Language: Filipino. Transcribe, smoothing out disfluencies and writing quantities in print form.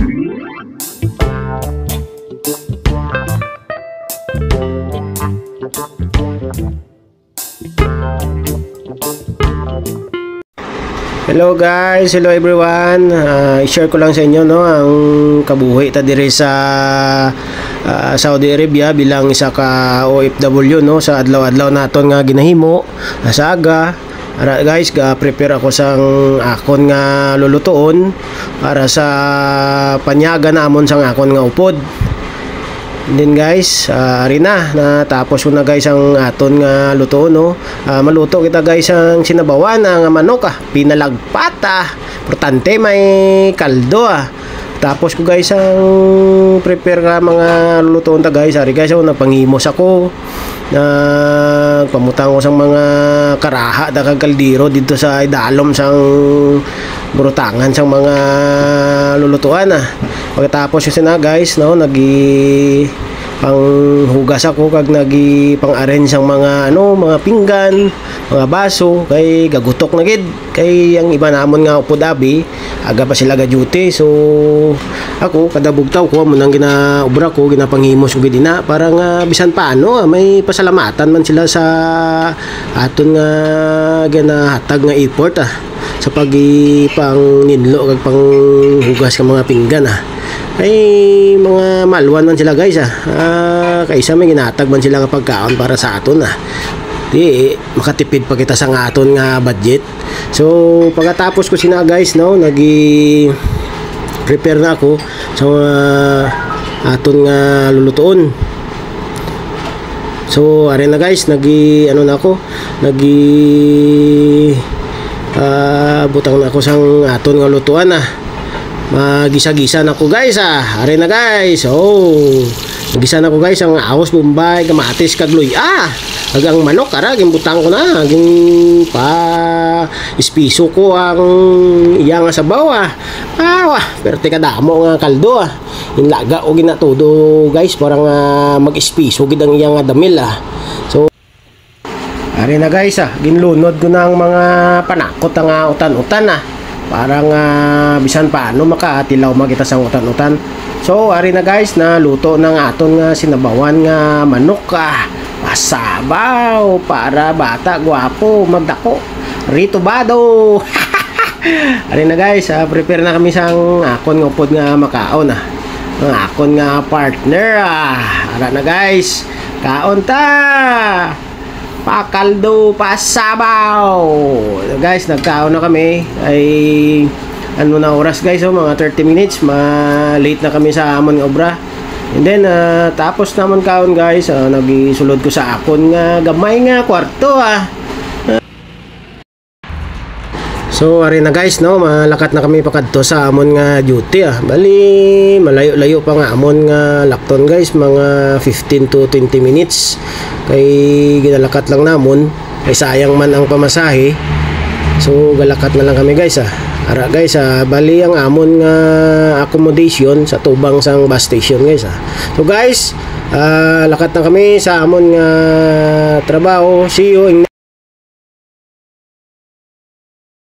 Hello guys, hello everyone. I-share ko lang sa inyo no ang kabuhi ta diri sa Saudi Arabia bilang isa ka OFW no sa adlaw-adlaw naton nga ginahimo sa aga. Ara guys, ga-prepare ako sang akon nga lulutuon para sa panyaga namon sang akon nga upod. And then guys, ari na natapos ko na guys ang aton nga luto no. Maluto kita guys ang sinabawan nga manok pinalagpata. Importante may kaldo Tapos ko guys ang prepare ka mga lulutuon ta guys. Ari guys, nagpangimos ako. Nagpamutang ko sang mga karaha da kag kaldero dito sa idalom sang burutangan sang mga lulutuan Pagkatapos yun na guys no, panghugas ako kag pang-arrange ang mga mga pinggan, mga baso kay gagutok na gid kay ang iba namon nga upod abi aga pa sila ga duty. So ako kada bugtaw ko mo nang ginaobra ko, ginapanghimos ko gid ina para nga bisan paano may pasalamatan man sila sa aton nga ginahatag nga effort sa pang ninlo kag panghugas ka mga pinggan ay mga malwan man sila guys kaysa may ginatag man sila nga pagkaon para sa aton di makatipid pa kita sa aton nga budget. So pagkatapos ko sina guys no, prepare na ako sa aton nga lulutuon. So are na guys, butang na ako sang aton nga lutuan magisa-gisa na ko guys are na guys. Magisa na ko guys ang aos, bombay, kamatis, kagloy agang manok gimbutang ko na pa ispiso ko ang iya nga sabaw perte kadamo nga kaldo inlaga o ginatudo guys parang mag-ispiso gid ang iya nga damil So are na guys ginlunod ko na ang mga panakot nga utan-utan parang bisan paano makatilaw makita sang utan-utan. So ari na guys, na luto ng aton nga sinabawan nga manok masabaw para bata gwapo magdako rito bado. Ari na guys, prepare na kami sang akon nga upod nga makaon ang akon nga partner ara na guys, kaon ta pakaldo pasabaw guys. Nagkaon na kami ay ano na oras guys mga 30 minutes late na kami sa amon nga obra. And then tapos namon kaon guys nagisulod ko sa akon nga gamay nga kwarto So ari na guys no, malakat na kami pakadto sa amon nga duty bali malayo-layo pa nga amon nga lakton guys, mga 15 to 20 minutes kay ginalakat lang namon kay sayang man ang pamasahe. So galakat na lang kami guys ara guys bali ang amon nga accommodation sa tubang sang bus station guys So guys lakat na kami sa amon nga trabaho. See you